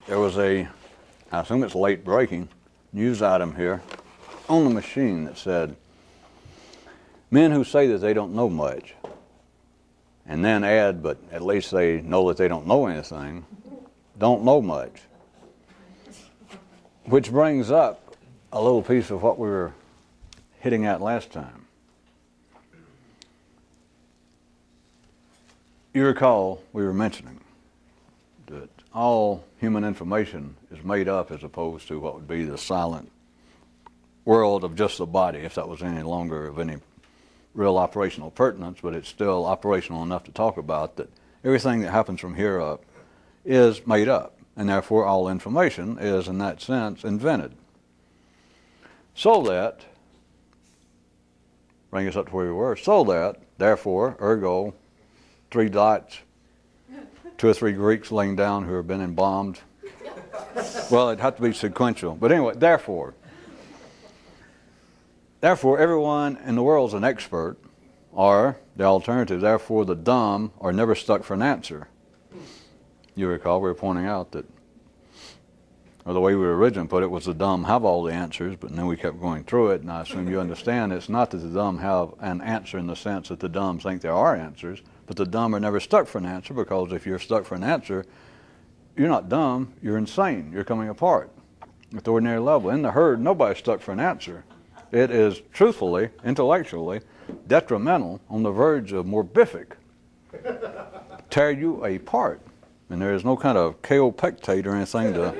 There was I assume it's late breaking, news item here on the machine that said, men who say that they don't know much, and then add, but at least they know that they don't know anything, don't know much. Which brings up a little piece of what we were hitting at last time. You recall we were mentioning that all human information is made up as opposed to what would be the silent world of just the body, if that was any longer of any real operational pertinence, but it's still operational enough to talk about, that everything that happens from here up is made up, and therefore all information is, in that sense, invented. So that, bring us up to where we were, so that, therefore, ergo, 3 dots, 2 or 3 Greeks laying down who have been embalmed. Well, it'd have to be sequential. But anyway, therefore, everyone in the world is an expert, or the alternative, therefore the dumb are never stuck for an answer. You recall we were pointing out that, or the way we originally put it was the dumb have all the answers, but then we kept going through it, and I assume you understand it's not that the dumb have an answer in the sense that the dumb think there are answers, but the dumb are never stuck for an answer, because if you're stuck for an answer, you're not dumb, you're insane, you're coming apart at the ordinary level. In the herd, nobody's stuck for an answer. It is truthfully, intellectually, detrimental, on the verge of morbific, tear you apart. And there is no kind of KO pectate or anything to,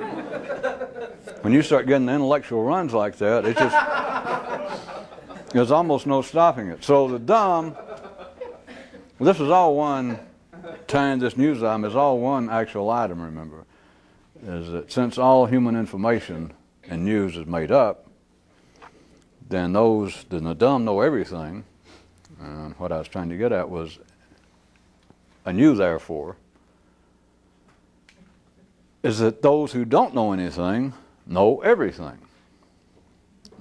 when you start getting intellectual runs like that, it just, there's almost no stopping it. So the dumb, this is all one time, this news item is all one actual item, remember, is that since all human information and news is made up, then the dumb know everything. And what I was trying to get at was a new therefore is that those who don't know anything know everything.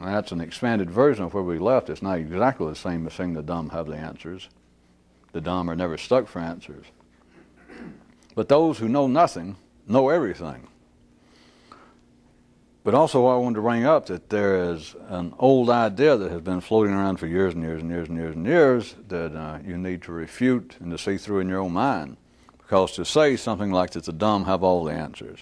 And that's an expanded version of where we left. It's not exactly the same as saying the dumb have the answers. The dumb are never stuck for answers. But those who know nothing know everything. But also I wanted to bring up that there is an old idea that has been floating around for years and years and years and years and years that you need to refute and to see through in your own mind. Because to say something like that the dumb have all the answers,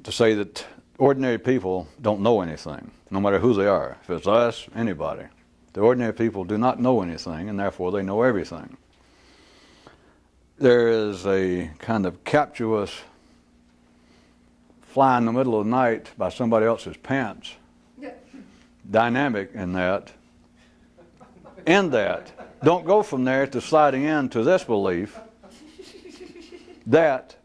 to say that ordinary people don't know anything, no matter who they are, if it's us, anybody, the ordinary people do not know anything, and therefore they know everything. There is a kind of captious fly in the middle of the night by somebody else's pants dynamic in that. Don't go from there to sliding into this belief that,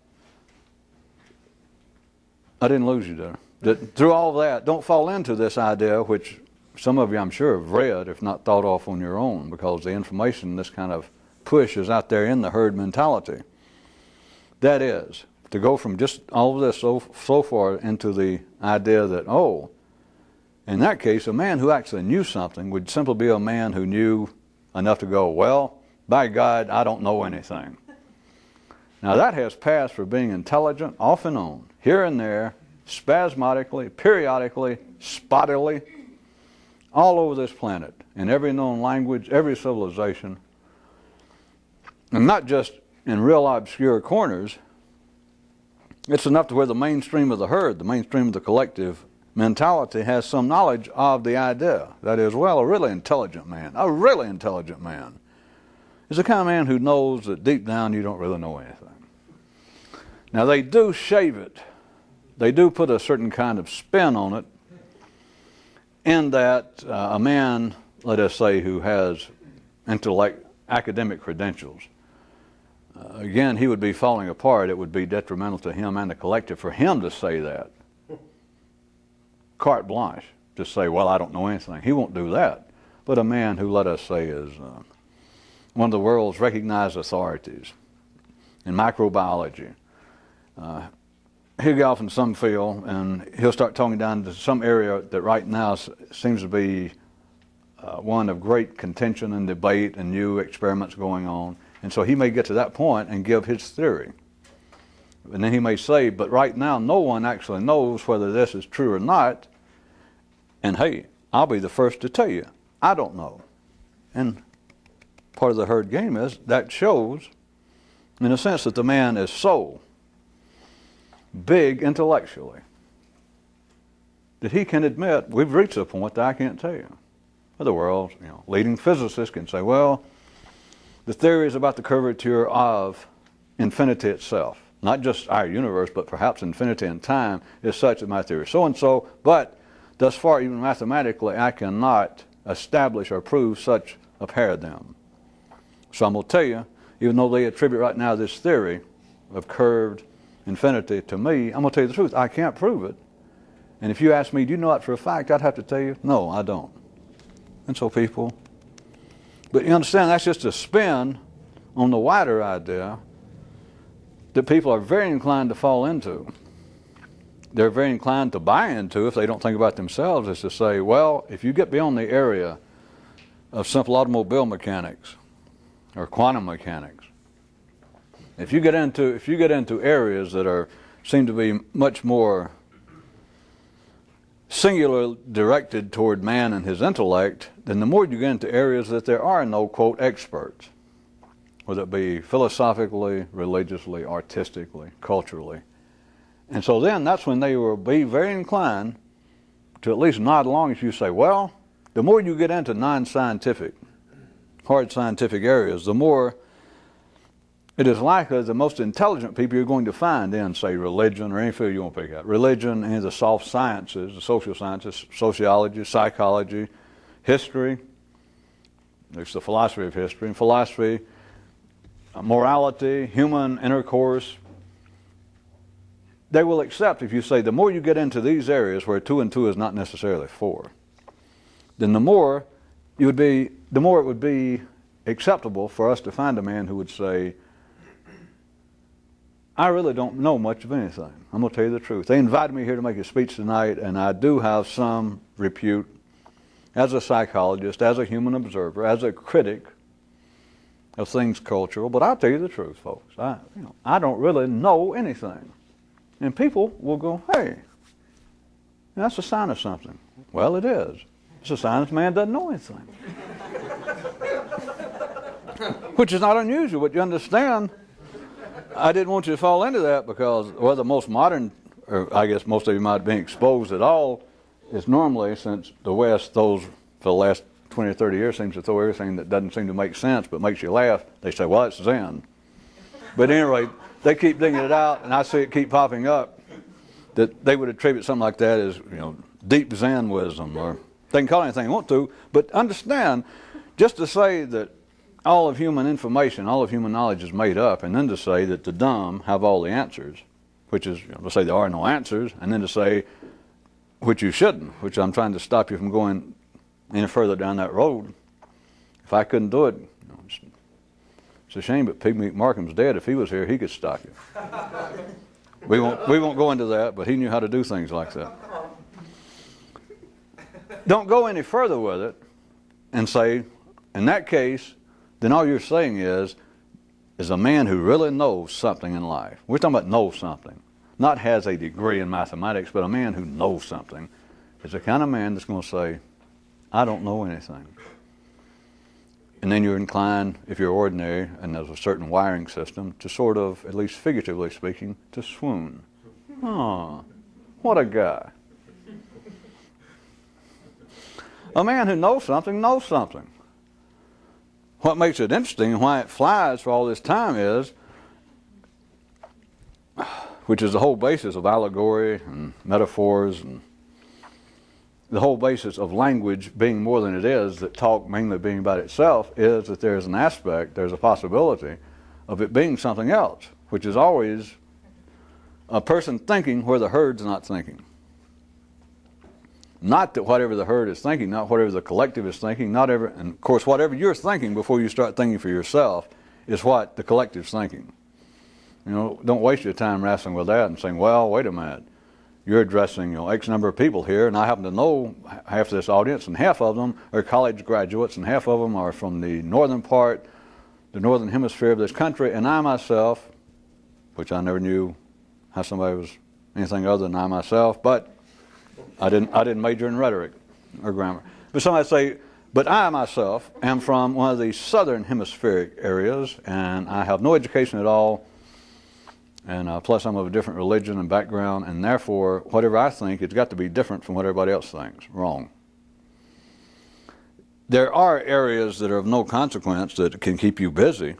I didn't lose you there, that through all that, don't fall into this idea, which some of you I'm sure have read, if not thought off on your own, because the information, this kind of push is out there in the herd mentality. That is, to go from just all of this so far into the idea that, oh, in that case, a man who actually knew something would simply be a man who knew enough to go, well, by God, I don't know anything. Now that has passed for being intelligent off and on, here and there, spasmodically, periodically, spottily, all over this planet, in every known language, every civilization, and not just in real obscure corners. It's enough to where the mainstream of the herd, the mainstream of the collective mentality has some knowledge of the idea. That is, well, a really intelligent man is the kind of man who knows that deep down you don't really know anything. Now they do shave it. They do put a certain kind of spin on it, in that a man, let us say, who has academic credentials, again, he would be falling apart. It would be detrimental to him and the collective for him to say that. Carte blanche, to say, well, I don't know anything. He won't do that. But a man who, let us say, is one of the world's recognized authorities in microbiology, he'll get off in some field and he'll start talking down to some area that right now seems to be one of great contention and debate and new experiments going on. And so he may get to that point and give his theory. And then he may say, but right now no one actually knows whether this is true or not. And hey, I'll be the first to tell you, I don't know. And part of the herd game is that shows, in a sense, that the man is so big intellectually that he can admit, we've reached a point that I can't tell you. The world's, leading physicists can say, well, the theories about the curvature of infinity itself, not just our universe, but perhaps infinity in time, is such that my theory is so-and-so, but thus far, even mathematically, I cannot establish or prove such a paradigm. So I'm going to tell you, even though they attribute right now this theory of curved infinity to me, I'm going to tell you the truth. I can't prove it. And if you ask me, do you know that for a fact, I'd have to tell you, no, I don't. And so people, but you understand, that's just a spin on the wider idea that people are very inclined to fall into. They're very inclined to buy into, if they don't think about themselves, is to say, well, if you get beyond the area of simple automobile mechanics or quantum mechanics, if you get into areas that seem to be much more singular directed toward man and his intellect, then the more you get into areas that there are no, quote, experts, whether it be philosophically, religiously, artistically, culturally. And so then that's when they will be very inclined to at least nod along if you say, well, the more you get into non-scientific, hard scientific areas, the more it is likely the most intelligent people you're going to find in, say, religion or any field you want to pick out. Religion and the soft sciences, the social sciences, sociology, psychology, history. There's the philosophy of history, and philosophy, morality, human intercourse. They will accept if you say the more you get into these areas where 2 and 2 is not necessarily 4, then the more it would be acceptable for us to find a man who would say, I really don't know much of anything. I'm going to tell you the truth. They invited me here to make a speech tonight, and I do have some repute as a psychologist, as a human observer, as a critic of things cultural, but I'll tell you the truth, folks. I don't really know anything. And people will go, hey, that's a sign of something. Well, it is. It's a sign this man doesn't know anything. Which is not unusual, but you understand, I didn't want you to fall into that because, well, the most modern, or I guess most of you might be exposed at all, is normally, since the West throws, for the last 20 or 30 years, seems to throw everything that doesn't seem to make sense but makes you laugh, they say, well, it's Zen. But anyway, they keep digging it out, and I see it keep popping up, that they would attribute something like that as, deep Zen wisdom, or they can call it anything they want to, but understand, just to say that all of human information, all of human knowledge is made up, and then to say that the dumb have all the answers, which is, to say there are no answers, and then to say, which you shouldn't, which I'm trying to stop you from going any further down that road. If I couldn't do it, it's a shame, but Pygmy Markham's dead. If he was here, he could stop you. We won't go into that, but he knew how to do things like that. Don't go any further with it and say, in that case, then all you're saying is a man who really knows something in life. We're talking about knows something. Not has a degree in mathematics, but a man who knows something is the kind of man that's going to say, I don't know anything. And then you're inclined, if you're ordinary and there's a certain wiring system, to sort of, at least figuratively speaking, to swoon. Oh, what a guy. A man who knows something knows something. What makes it interesting and why it flies for all this time is, which is the whole basis of allegory and metaphors and the whole basis of language being more than it is, that talk mainly being about itself, is that there's an aspect, there's a possibility of it being something else, which is always a person thinking where the herd's not thinking. Not that whatever the herd is thinking, not whatever the collective is thinking, and of course whatever you're thinking before you start thinking for yourself is what the collective's thinking. Don't waste your time wrestling with that and saying, well, wait a minute, you're addressing X number of people here, and I happen to know half of this audience, and half of them are college graduates, and half of them are from the northern part, the northern hemisphere of this country, and I myself, which I never knew how somebody was anything other than I myself, but I didn't major in rhetoric or grammar. But somebody say, but I myself am from one of the southern hemispheric areas, and I have no education at all, and plus I'm of a different religion and background, and therefore whatever I think, it's got to be different from what everybody else thinks. Wrong. There are areas that are of no consequence that can keep you busy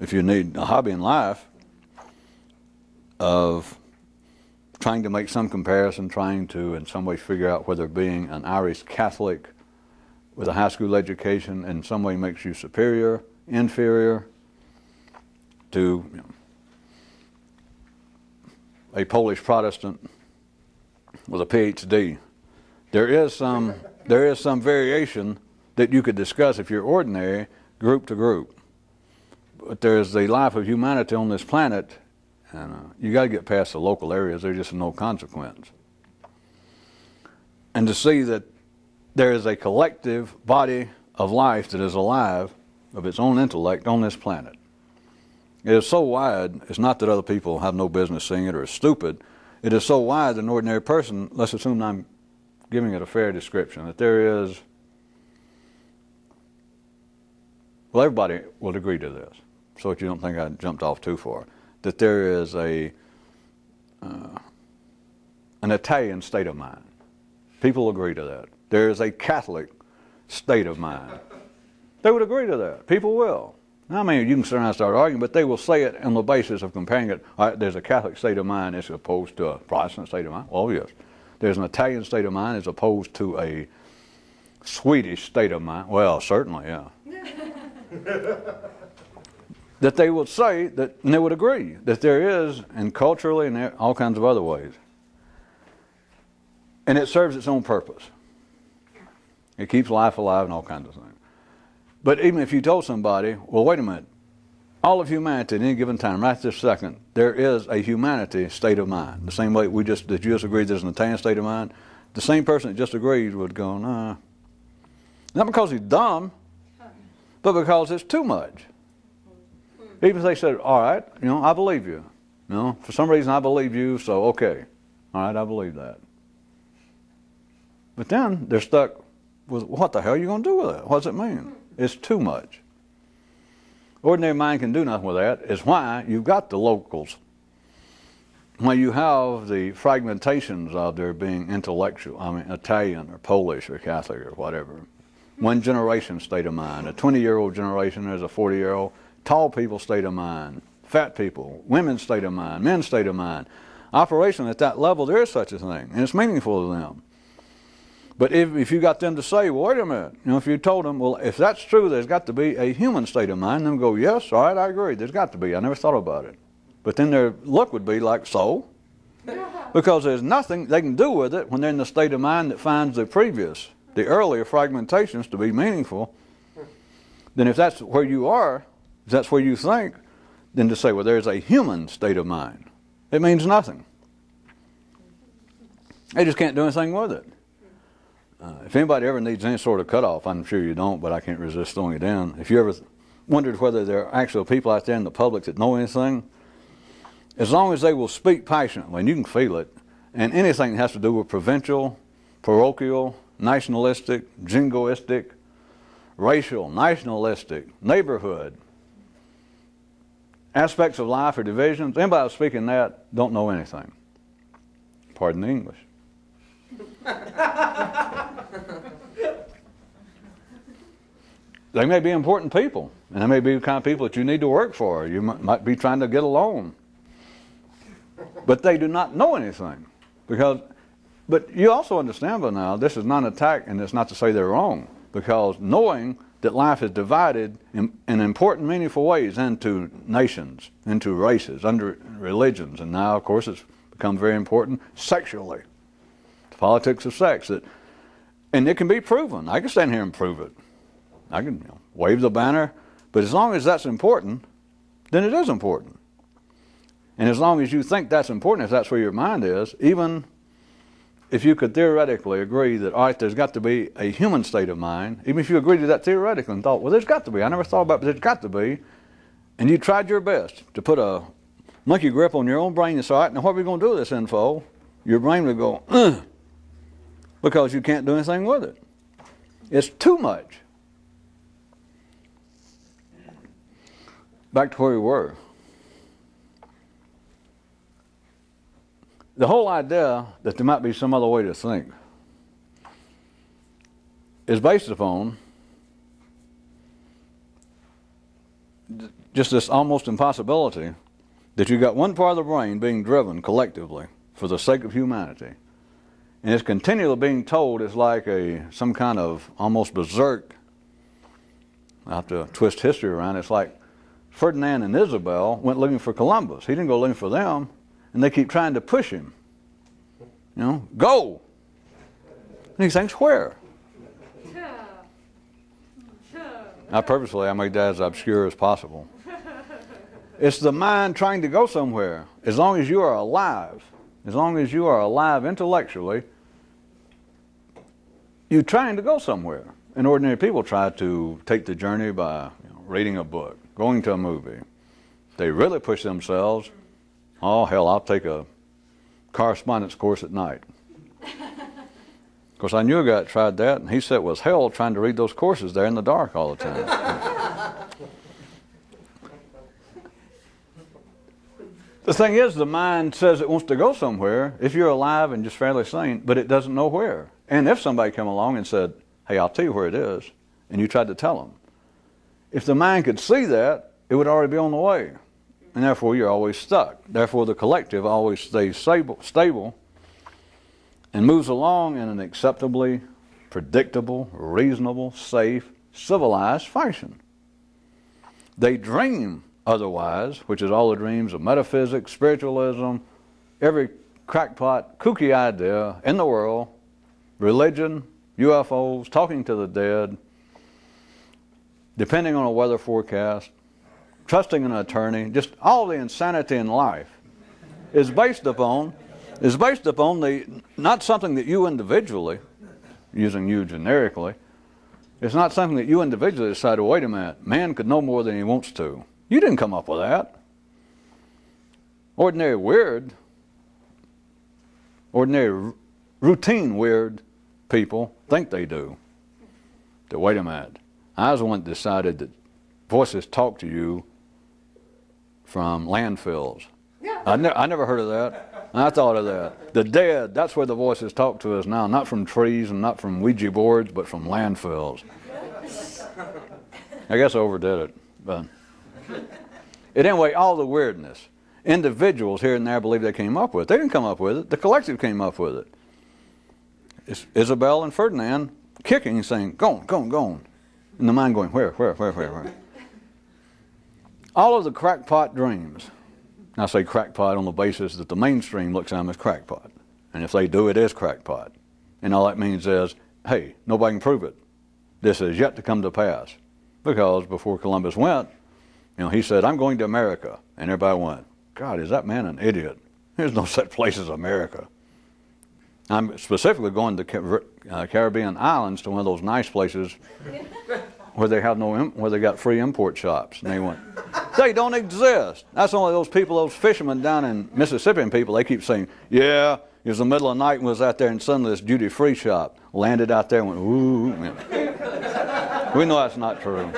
if you need a hobby in life of trying to make some comparison, trying to in some way figure out whether being an Irish Catholic with a high school education in some way makes you superior, inferior to a Polish Protestant with a PhD. There is some variation that you could discuss if you're ordinary, group to group. But there's the life of humanity on this planet, and you got to get past the local areas. There's just no consequence. And to see that there is a collective body of life that is alive of its own intellect on this planet. It is so wide, it's not that other people have no business seeing it or are stupid. It is so wide that an ordinary person, let's assume I'm giving it a fair description, that there is, well, everybody will agree to this, so that you don't think I jumped off too far, that there is an Italian state of mind. People agree to that. There is a Catholic state of mind. They would agree to that. People will. I mean, you can sit around and start arguing, but they will say it on the basis of comparing it. All right, there's a Catholic state of mind as opposed to a Protestant state of mind. Oh, yes. There's an Italian state of mind as opposed to a Swedish state of mind. Well, certainly, yeah. That they would say that, and they would agree, that there is, and culturally and all kinds of other ways. And it serves its own purpose. It keeps life alive and all kinds of things. But even if you told somebody, well, wait a minute, all of humanity at any given time, right this second, there is a humanity state of mind. The same way that you just agreed there's an Italian state of mind, the same person that just agreed would go, nah. Not because he's dumb, but because it's too much. Even if they said, all right, I believe you. For some reason I believe you, so okay. All right, I believe that. But then they're stuck with, what the hell are you going to do with it? What does it mean? It's too much. Ordinary mind can do nothing with that. It's why you've got the locals. When you have the fragmentations of there being intellectual, Italian or Polish or Catholic or whatever. One generation state of mind. A 20-year-old generation, there's a 40-year-old. Tall people state of mind. Fat people. Women's state of mind. Men's state of mind. Operation at that level, there is such a thing. And it's meaningful to them. But if you got them to say, well, wait a minute, if you told them, well, if that's true, there's got to be a human state of mind, them go, yes, all right, I agree, there's got to be. I never thought about it. But then their look would be like, so? Because there's nothing they can do with it when they're in the state of mind that finds the earlier fragmentations to be meaningful. Then if that's where you are, if that's where you think, then to say, well, there's a human state of mind, it means nothing. They just can't do anything with it. If anybody ever needs any sort of cutoff, I'm sure you don't, but I can't resist throwing it down. If you ever wondered whether there are actual people out there in the public that know anything, as long as they will speak passionately, and you can feel it, and anything that has to do with provincial, parochial, nationalistic, jingoistic, racial, nationalistic, neighborhood, aspects of life or divisions, anybody who's speaking that don't know anything. Pardon the English. They may be important people, and they may be the kind of people that you need to work for. You might be trying to get along. But they do not know anything. But you also understand by now, this is not an attack, and it's not to say they're wrong, because knowing that life is divided in important, meaningful ways into nations, into races, under religions, and now, of course, it's become very important sexually. The politics of sex. And it can be proven. I can stand here and prove it. I can wave the banner, but as long as that's important, then it is important. And as long as you think that's important, if that's where your mind is, even if you could theoretically agree that, all right, there's got to be a human state of mind, even if you agreed to that theoretically and thought, well, there's got to be, I never thought about it, but there's got to be, and you tried your best to put a monkey grip on your own brain and say, all right, now what are we going to do with this info? Your brain would go, ugh, because you can't do anything with it. It's too much. Back to where we were. The whole idea that there might be some other way to think is based upon just this almost impossibility that you've got one part of the brain being driven collectively for the sake of humanity, and it's continually being told it's like some kind of almost berserk. I have to twist history around. It's like Ferdinand and Isabel went looking for Columbus. He didn't go looking for them, and they keep trying to push him. You know, go. And he thinks, where? I made that as obscure as possible. It's the mind trying to go somewhere. As long as you are alive intellectually, you're trying to go somewhere. And ordinary people try to take the journey by reading a book, going to a movie. They really push themselves. Oh, hell, I'll take a correspondence course at night. Of course, I knew a guy that tried that, and he said it was hell trying to read those courses there in the dark all the time. The thing is, the mind says it wants to go somewhere if you're alive and just fairly sane, but it doesn't know where. And if somebody came along and said, hey, I'll tell you where it is, and you tried to tell them, if the mind could see that, it would already be on the way. And therefore, you're always stuck. Therefore, the collective always stays stable and moves along in an acceptably predictable, reasonable, safe, civilized fashion. They dream otherwise, which is all the dreams of metaphysics, spiritualism, every crackpot, kooky idea in the world, religion, UFOs, talking to the dead, depending on a weather forecast, trusting an attorney, just all the insanity in life is based upon not something that you individually, using you generically, it's not something that you individually decide, wait a minute, man could know more than he wants to. You didn't come up with that. Ordinary routine weird people think they do. That wait a minute, I was the one that decided that voices talk to you from landfills. I never heard of that. I thought of that. The dead, that's where the voices talk to us now, not from trees and not from Ouija boards, but from landfills. I guess I overdid it. But anyway, all the weirdness. Individuals here and there believe they came up with it. They didn't come up with it. The collective came up with it. It's Isabel and Ferdinand kicking and saying, go on, go on, go on. And the mind going, where? All of the crackpot dreams. I say crackpot on the basis that the mainstream looks at them as crackpot. And if they do, it is crackpot. And all that means is, hey, nobody can prove it. This is yet to come to pass. Because before Columbus went, he said, I'm going to America. And everybody went, God, is that man an idiot? There's no such place as America. I'm specifically going to Caribbean islands, to one of those nice places where they have where they got free import shops. And they went, they don't exist. That's only those people, those fishermen down in Mississippi and people, they keep saying, yeah, it was the middle of the night and was out there and suddenly this duty-free shop landed out there and went, ooh. We know that's not true.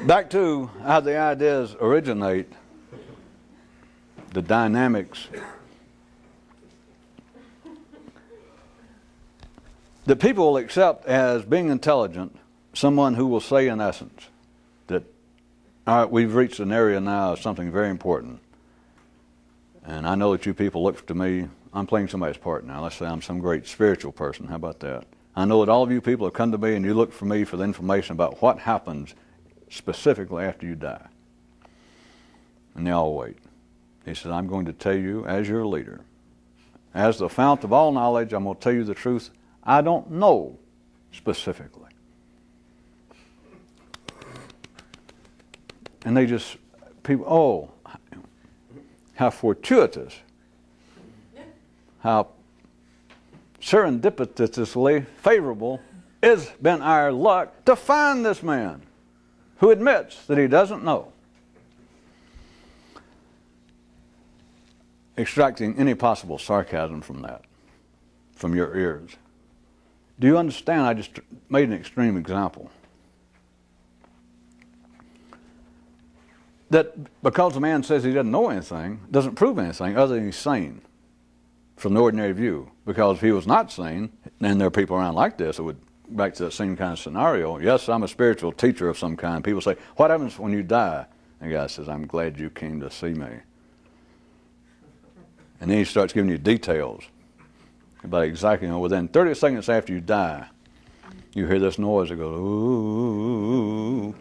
Back to how the ideas originate, the dynamics. The people will accept as being intelligent someone who will say in essence that, all right, we've reached an area now of something very important. And I know that you people look to me, I'm playing somebody's part now. Let's say I'm some great spiritual person. How about that? I know that all of you people have come to me and you look for me for the information about what happens specifically after you die. And they all wait. He says, I'm going to tell you as your leader. As the fount of all knowledge, I'm going to tell you the truth. I don't know specifically. And they just, people, oh, how fortuitous, how serendipitously favorable it's been our luck to find this man who admits that he doesn't know. Extracting any possible sarcasm from that, from your ears. Do you understand? I just made an extreme example. That because a man says he doesn't know anything, doesn't prove anything other than he's sane from the ordinary view. Because if he was not sane, and there are people around like this, it would back to that same kind of scenario. Yes, I'm a spiritual teacher of some kind. People say, what happens when you die? And the guy says, I'm glad you came to see me. And then he starts giving you details about exactly, within 30 seconds after you die, you hear this noise that goes, ooh,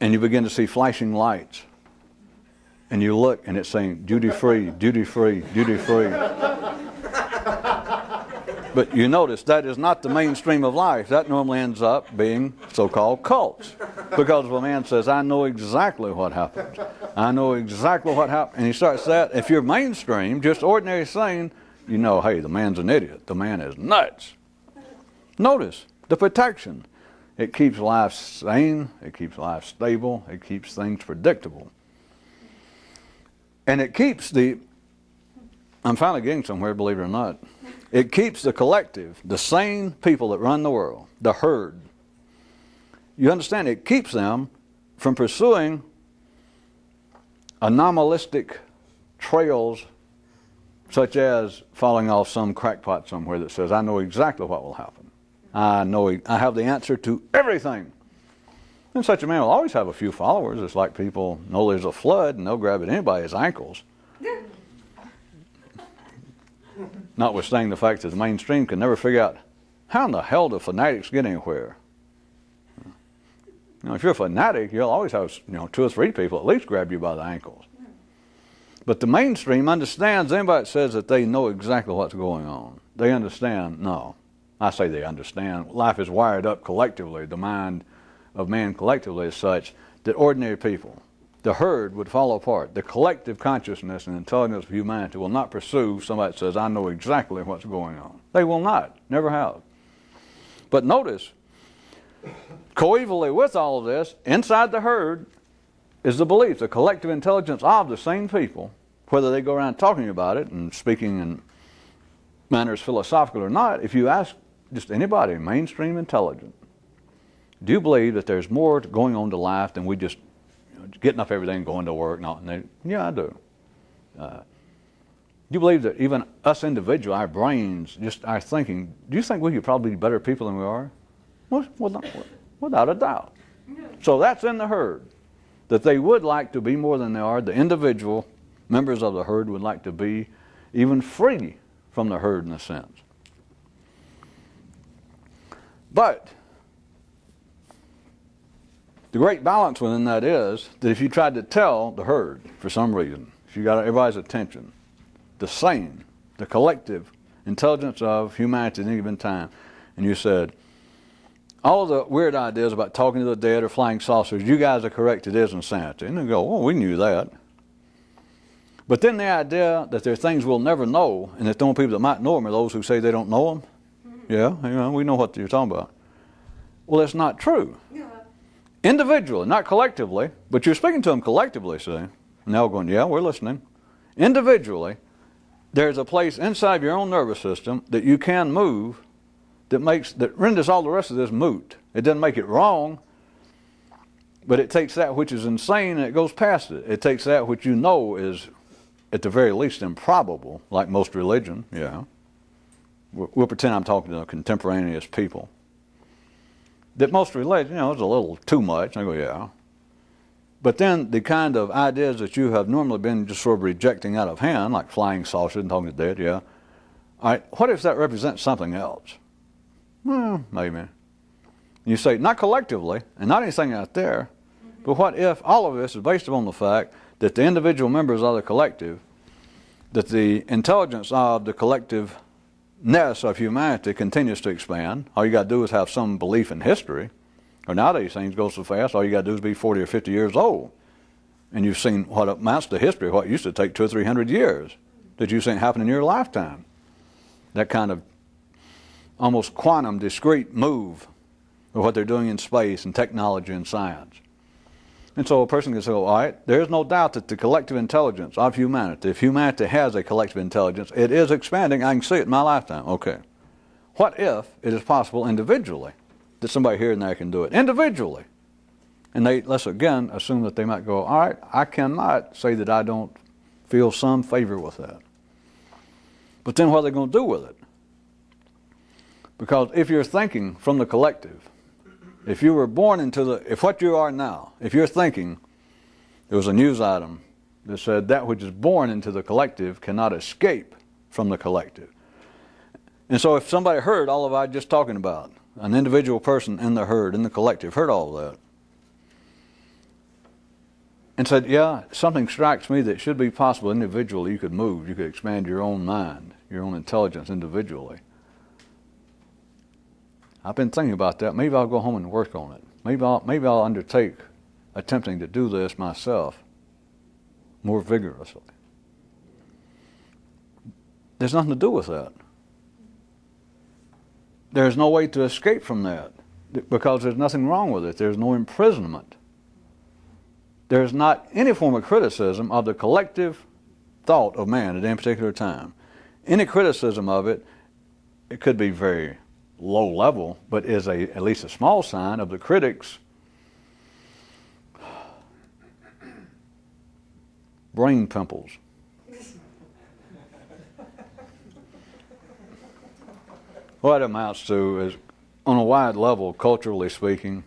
and you begin to see flashing lights. And you look, and it's saying, duty free, duty free, duty free. But you notice that is not the mainstream of life. That normally ends up being so-called cults. Because if a man says, I know exactly what happened. I know exactly what happened. And he starts that. If you're mainstream, just ordinary sane, you know, hey, the man's an idiot. The man is nuts. Notice the protection. It keeps life sane. It keeps life stable. It keeps things predictable. And it keeps I'm finally getting somewhere, believe it or not. It keeps the collective, the sane people that run the world, the herd. You understand? It keeps them from pursuing anomalistic trails such as falling off some crackpot somewhere that says, I know exactly what will happen. I have the answer to everything. And such a man will always have a few followers. It's like people know there's a flood and they'll grab at anybody's ankles. Notwithstanding the fact that the mainstream can never figure out how in the hell do fanatics get anywhere. If you're a fanatic, you'll always have 2 or 3 people at least grab you by the ankles. But the mainstream understands anybody that says that they know exactly what's going on. They understand. No, I say they understand. Life is wired up collectively. The mind of man collectively is such that ordinary people, the herd, would fall apart. The collective consciousness and intelligence of humanity will not pursue somebody that says, I know exactly what's going on. They will not. Never have. But notice, coevally with all of this, inside the herd is the belief, the collective intelligence of the same people, whether they go around talking about it and speaking in manners philosophical or not. If you ask just anybody, mainstream intelligent, do you believe that there's more going on to life than we just getting up every day and going to work? Yeah, I do. Do you believe that even us individuals, our brains, just our thinking, do you think we could probably be better people than we are? Without a doubt. So that's in the herd, that they would like to be more than they are. The individual members of the herd would like to be even free from the herd in a sense. But the great balance within that is that if you tried to tell the herd, for some reason, if you got everybody's attention, the sane, the collective intelligence of humanity at any given time, and you said, all of the weird ideas about talking to the dead or flying saucers, you guys are correct, it is insanity. And they go, well, we knew that. But then the idea that there are things we'll never know, and that the only people that might know them are those who say they don't know them. Yeah, we know what you're talking about. Well, it's not true. Individually, not collectively, but you're speaking to them collectively, see? And they're going, yeah, we're listening. Individually, there's a place inside your own nervous system that you can move that renders all the rest of this moot. It doesn't make it wrong, but it takes that which is insane and it goes past it. It takes that which you know is at the very least improbable, like most religion, yeah. We'll pretend I'm talking to contemporaneous people. That most religion, is a little too much. I go, yeah. But then the kind of ideas that you have normally been just sort of rejecting out of hand, like flying saucers and talking to the dead, yeah. All right, what if that represents something else? Well, maybe. You say, not collectively, and not anything out there, but what if all of this is based upon the fact that the individual members of the collective, that the intelligence of the collectiveness of humanity continues to expand. All you got to do is have some belief in history. Or nowadays things go so fast, all you got to do is be 40 or 50 years old. And you've seen what amounts to history, what used to take 200 or 300 years, that you've seen happen in your lifetime. That kind of almost quantum discrete move with what they're doing in space and technology and science. And so a person can say, all right, there is no doubt that the collective intelligence of humanity, if humanity has a collective intelligence, it is expanding. I can see it in my lifetime. Okay. What if it is possible individually that somebody here and there can do it? Individually. And let's again assume that they might go, all right, I cannot say that I don't feel some favor with that. But then what are they going to do with it? Because if you're thinking from the collective, if you were born if what you are now, if you're thinking, there was a news item that said that which is born into the collective cannot escape from the collective. And so if somebody heard all of I just talking about, an individual person in the herd, in the collective, heard all of that, and said, yeah, something strikes me that should be possible individually, you could move, you could expand your own mind, your own intelligence individually. I've been thinking about that. Maybe I'll go home and work on it. Maybe I'll undertake attempting to do this myself more vigorously. There's nothing to do with that. There's no way to escape from that because there's nothing wrong with it. There's no imprisonment. There's not any form of criticism of the collective thought of man at any particular time. Any criticism of it, it could be very low level, but is at least a small sign of the critics' brain pimples. What it amounts to is, on a wide level, culturally speaking,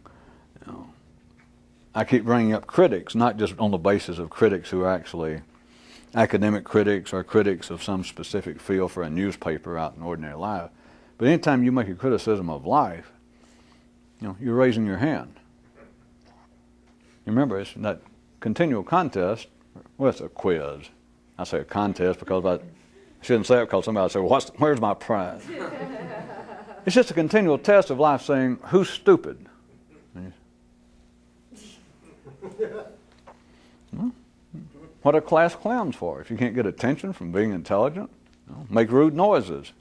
I keep bringing up critics, not just on the basis of critics who are actually academic critics or critics of some specific field for a newspaper out in ordinary life. But anytime you make a criticism of life, you're raising your hand. Remember, it's that continual contest. Well, it's a quiz. I say a contest because I shouldn't say it because somebody will say, well, where's my prize? It's just a continual test of life saying, who's stupid? What are class clowns for? If you can't get attention from being intelligent, make rude noises.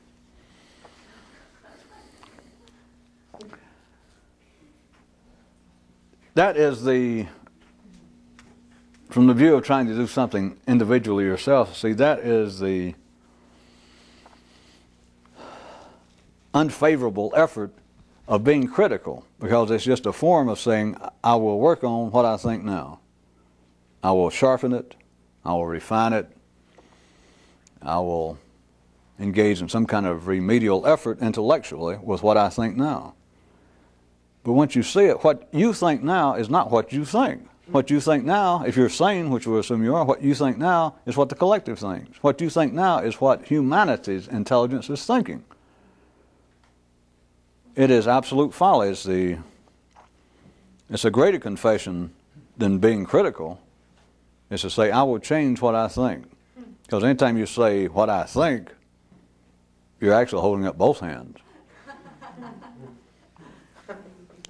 That is from the view of trying to do something individually yourself, see, that is the unfavorable effort of being critical, because it's just a form of saying, I will work on what I think now. I will sharpen it. I will refine it. I will engage in some kind of remedial effort intellectually with what I think now. But once you see it, what you think now is not what you think. What you think now, if you're sane, which we assume you are, what you think now is what the collective thinks. What you think now is what humanity's intelligence is thinking. It is absolute folly. It's a greater confession than being critical. It's to say, I will change what I think. Because anytime you say what I think, you're actually holding up both hands.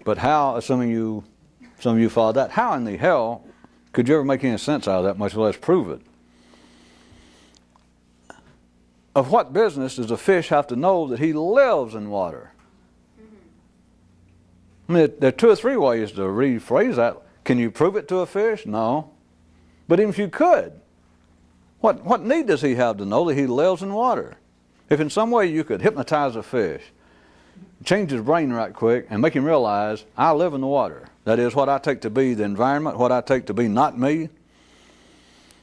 But how, assuming some of you follow that, how in the hell could you ever make any sense out of that, much less prove it? Of what business does a fish have to know that he lives in water? I mean, there are two or three ways to rephrase that. Can you prove it to a fish? No. But even if you could, what need does he have to know that he lives in water? If in some way you could hypnotize a fish, change his brain right quick, and make him realize, I live in the water. That is, what I take to be the environment, what I take to be not me.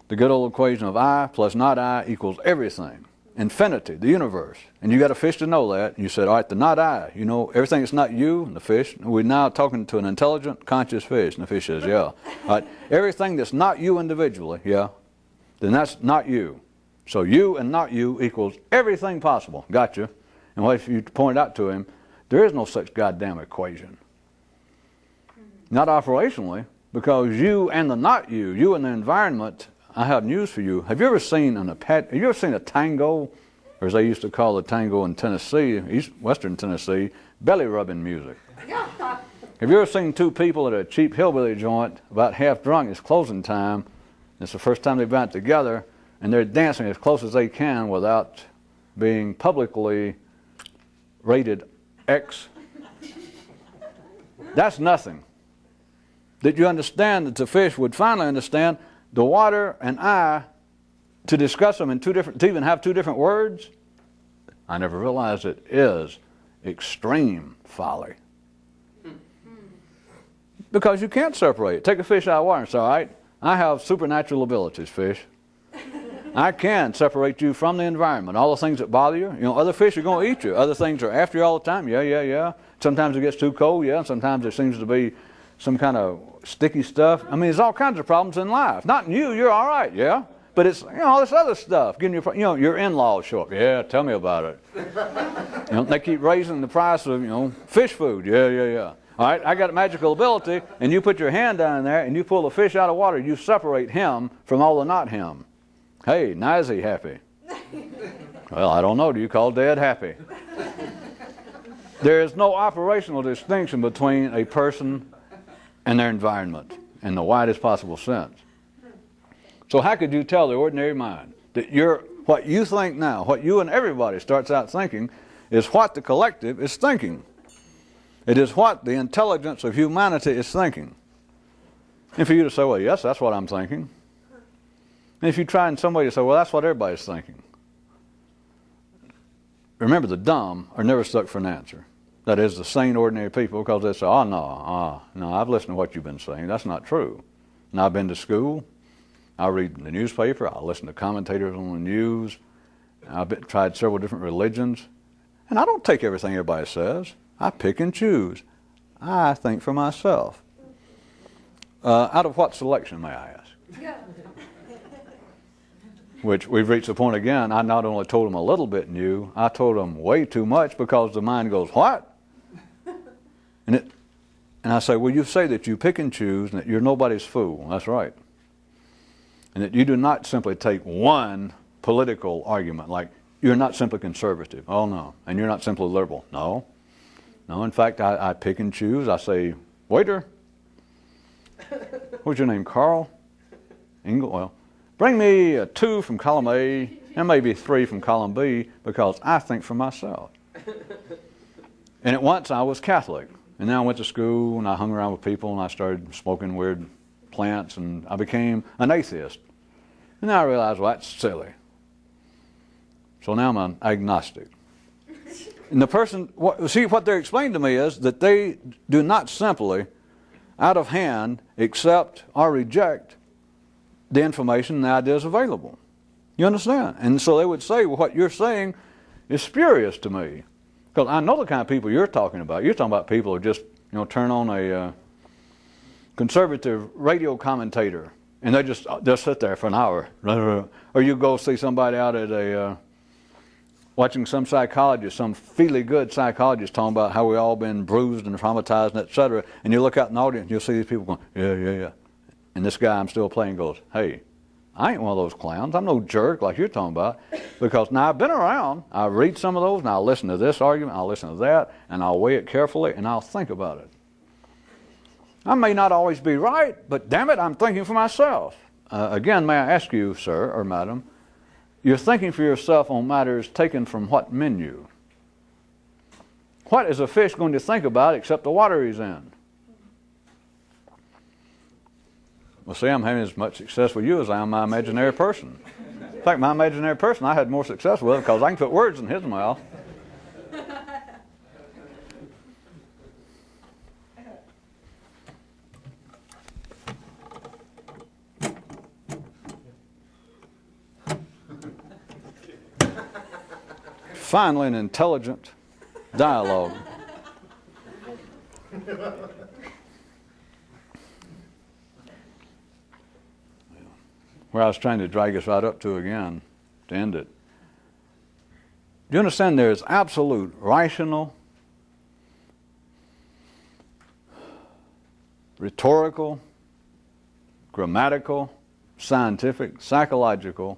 The good old equation of I plus not I equals everything. Infinity, the universe. And you got a fish to know that. You said, all right, the not I. You know, everything that's not you, and the fish. We're now talking to an intelligent, conscious fish. And the fish says, yeah. All right, everything that's not you individually, yeah, then that's not you. So you and not you equals everything possible. Gotcha. And what if you point out to him, there is no such goddamn equation. Not operationally, because you and the not you, you and the environment. I have news for you. Have you ever seen a tango, or as they used to call the tango in Tennessee, western Tennessee, belly rubbing music? Have you ever seen two people at a cheap hillbilly joint, about half drunk, it's closing time, it's the first time they've been out together, and they're dancing as close as they can without being publicly rated X? That's nothing. Did you understand that the fish would finally understand the water and I, to discuss them in to even have two different words? I never realized it is extreme folly. Because you can't separate it. Take a fish out of water and say, all right, I have supernatural abilities, fish. I can separate you from the environment. All the things that bother you. You know, other fish are going to eat you. Other things are after you all the time. Yeah. Sometimes it gets too cold. Yeah. Sometimes there seems to be some kind of sticky stuff. I mean, there's all kinds of problems in life. Not in you. You're all right. Yeah. But it's, you know, all this other stuff. Getting your, you know, your in-laws show up. Yeah, tell me about it. You know, they keep raising the price of, you know, fish food. Yeah. All right, I got a magical ability, and you put your hand down there, and you pull the fish out of water. You separate him from all the not him. Hey, now is he happy? Well, I don't know. Do you call Dad happy? There is no operational distinction between a person and their environment in the widest possible sense. So how could you tell the ordinary mind that what you think now, what you and everybody starts out thinking, is what the collective is thinking? It is what the intelligence of humanity is thinking. And for you to say, well, yes, that's what I'm thinking. And if you try and somebody to say, well, that's what everybody's thinking. Remember, the dumb are never stuck for an answer. That is, the sane, ordinary people, because they say, oh, no, I've listened to what you've been saying. That's not true. And I've been to school. I read the newspaper. I listen to commentators on the news. I've tried several different religions. And I don't take everything everybody says. I pick and choose. I think for myself. Out of what selection, may I ask? Which we've reached the point again, I not only told them a little bit new, I told them way too much, because the mind goes, what? And I say, well, you say that you pick and choose and that you're nobody's fool. That's right. And that you do not simply take one political argument, like you're not simply conservative. Oh, no. And you're not simply liberal. No. No, in fact, I pick and choose. I say, waiter, what's your name, Carl? Well, bring me a 2 from column A and maybe 3 from column B, because I think for myself. And at once I was Catholic. And then I went to school and I hung around with people and I started smoking weird plants and I became an atheist. And then I realized, well, that's silly. So now I'm an agnostic. And the person, what they're explaining to me is that they do not simply, out of hand, accept or reject the information and the ideas available. You understand? And so they would say, well, what you're saying is spurious to me. Because I know the kind of people you're talking about. You're talking about people who just, turn on a conservative radio commentator and they'll sit there for an hour. Or you go see somebody out at watching some psychologist, some feely-good psychologist talking about how we all been bruised and traumatized and et cetera, and you look out in the audience and you'll see these people going, yeah. And this guy I'm still playing goes, hey, I ain't one of those clowns. I'm no jerk like you're talking about. Because now I've been around, I read some of those, and I'll listen to this argument, I'll listen to that, and I'll weigh it carefully, and I'll think about it. I may not always be right, but damn it, I'm thinking for myself. Again, may I ask you, sir or madam, you're thinking for yourself on matters taken from what menu? What is a fish going to think about except the water he's in? Well, see, I'm having as much success with you as I am my imaginary person. In fact, my imaginary person I had more success with because I can put words in his mouth. Finally, an intelligent dialogue. Where I was trying to drag us right up to again, to end it. Do you understand there is absolute rational, rhetorical, grammatical, scientific, psychological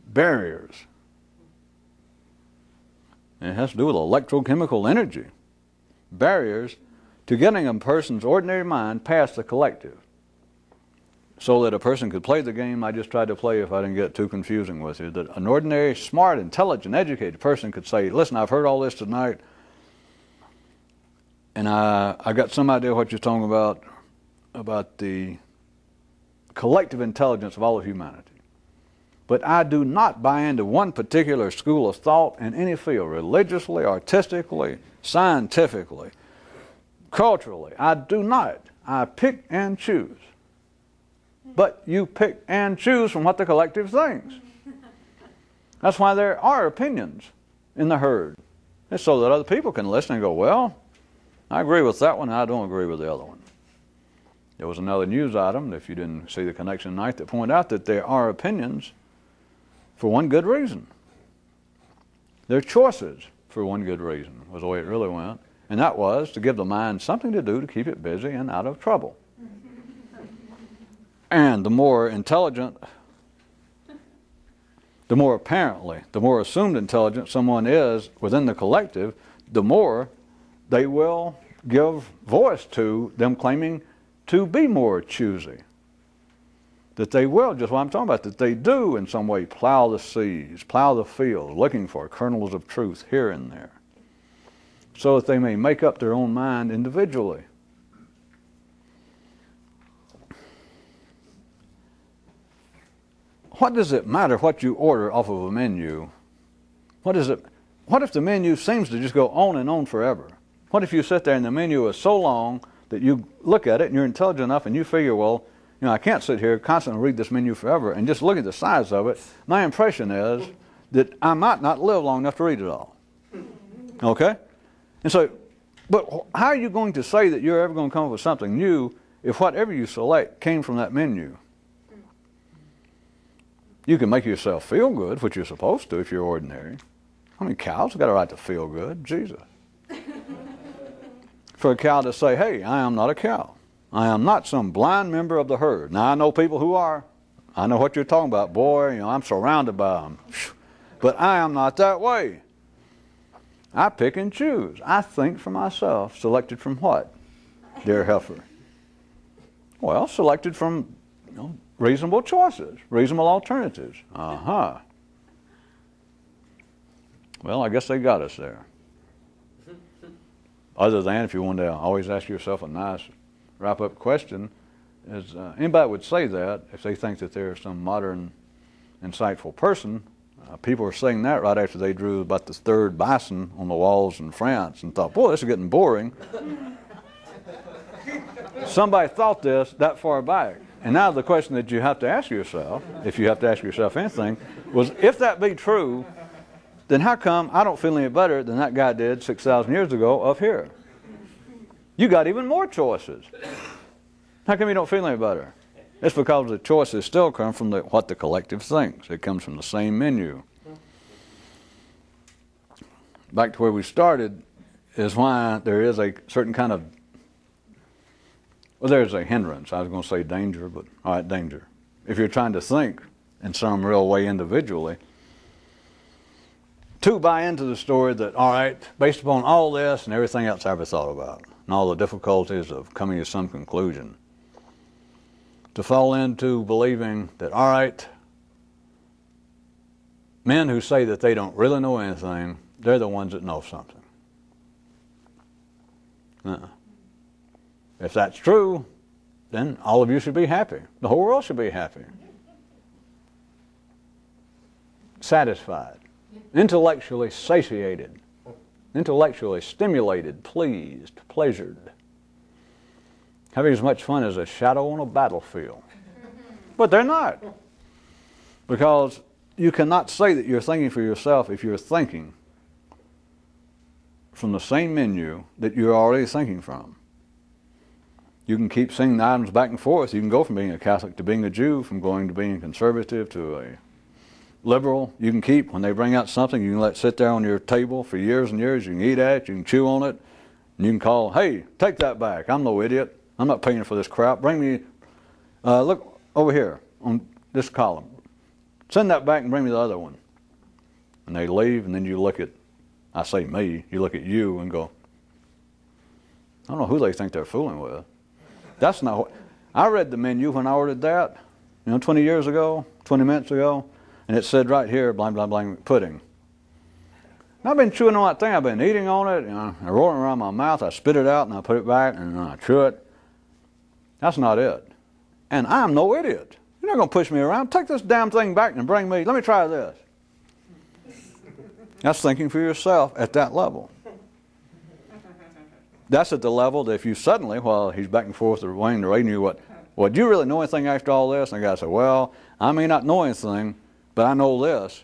barriers. And it has to do with electrochemical energy. Barriers to getting a person's ordinary mind past the collective. So that a person could play the game I just tried to play if I didn't get too confusing with you. That an ordinary, smart, intelligent, educated person could say, listen, I've heard all this tonight. And I got some idea what you're talking about the collective intelligence of all of humanity. But I do not buy into one particular school of thought in any field, religiously, artistically, scientifically, culturally. I do not. I pick and choose. But you pick and choose from what the collective thinks. That's why there are opinions in the herd. It's so that other people can listen and go, well, I agree with that one, I don't agree with the other one. There was another news item, if you didn't see the connection tonight, that pointed out that there are opinions for one good reason. There are choices for one good reason, was the way it really went. And that was to give the mind something to do to keep it busy and out of trouble. And the more intelligent, the more apparently, the more assumed intelligent someone is within the collective, the more they will give voice to them claiming to be more choosy. That they will, just what I'm talking about, that they do in some way plow the seas, plow the field, looking for kernels of truth here and there, so that they may make up their own mind individually. What does it matter what you order off of a menu? What if the menu seems to just go on and on forever? What if you sit there and the menu is so long that you look at it and you're intelligent enough and you figure, well, you know, I can't sit here constantly read this menu forever, and just look at the size of it. My impression is that I might not live long enough to read it all. Okay? And so, but how are you going to say that you're ever going to come up with something new if whatever you select came from that menu? You can make yourself feel good, which you're supposed to if you're ordinary. I mean, cows have got a right to feel good. Jesus. For a cow to say, hey, I am not a cow. I am not some blind member of the herd. Now, I know people who are. I know what you're talking about. Boy, you know, I'm surrounded by them. But I am not that way. I pick and choose. I think for myself. Selected from what, dear heifer? Well, selected from, you know, reasonable choices, reasonable alternatives. Uh-huh. Well, I guess they got us there. Other than, if you want to always ask yourself a nice wrap-up question, is anybody would say that if they think that they're some modern, insightful person. People are saying that right after they drew about the third bison on the walls in France and thought, boy, this is getting boring. Somebody thought this that far back. And now the question that you have to ask yourself, if you have to ask yourself anything, was if that be true, then how come I don't feel any better than that guy did 6,000 years ago up here? You got even more choices. How come you don't feel any better? It's because the choices still come from what the collective thinks. It comes from the same menu. Back to where we started is why there is a certain kind of, well, there's a hindrance. I was going to say danger, but all right, danger. If you're trying to think in some real way individually, to buy into the story that, all right, based upon all this and everything else I ever thought about, and all the difficulties of coming to some conclusion, to fall into believing that, all right, men who say that they don't really know anything, they're the ones that know something. If that's true, then all of you should be happy. The whole world should be happy. Satisfied. Intellectually satiated. Intellectually stimulated, pleased, pleasured. Having as much fun as a shadow on a battlefield. But they're not. Because you cannot say that you're thinking for yourself if you're thinking from the same menu that you're already thinking from. You can keep singing the items back and forth. You can go from being a Catholic to being a Jew, from going to being a conservative to a liberal. You can keep, when they bring out something, you can let it sit there on your table for years and years. You can eat at it, you can chew on it, and you can call, hey, take that back. I'm no idiot. I'm not paying for this crap. Bring me, look over here on this column. Send that back and bring me the other one. And they leave, and then you look at, I say me, you look at you and go, I don't know who they think they're fooling with. That's not what, I read the menu when I ordered that, 20 years ago, 20 minutes ago, and it said right here, blank, blank, blank, pudding. And I've been chewing on that thing. I've been eating on it. I roll it around my mouth. I spit it out and I put it back and I chew it. That's not it. And I'm no idiot. You're not going to push me around. Take this damn thing back and bring me. Let me try this. That's thinking for yourself at that level. That's at the level that if you suddenly, while he's back and forth weighing the reading you, what, do you really know anything after all this? And the guy said, well, I may not know anything, but I know this.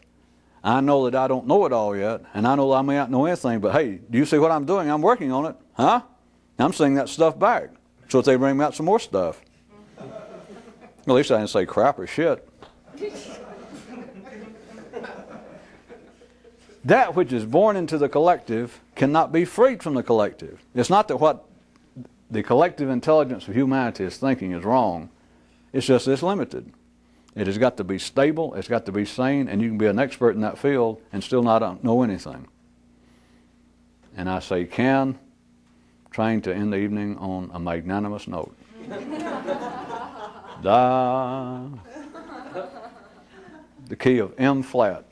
I know that I don't know it all yet, and I know that I may not know anything, but hey, do you see what I'm doing? I'm working on it. Huh? I'm sending that stuff back. So if they bring me out some more stuff. At least I didn't say crap or shit. That which is born into the collective cannot be freed from the collective. It's not that what the collective intelligence of humanity is thinking is wrong. It's just it's limited. It has got to be stable, it's got to be sane, and you can be an expert in that field and still not know anything. And I say can, trying to end the evening on a magnanimous note. Da. The key of M flat.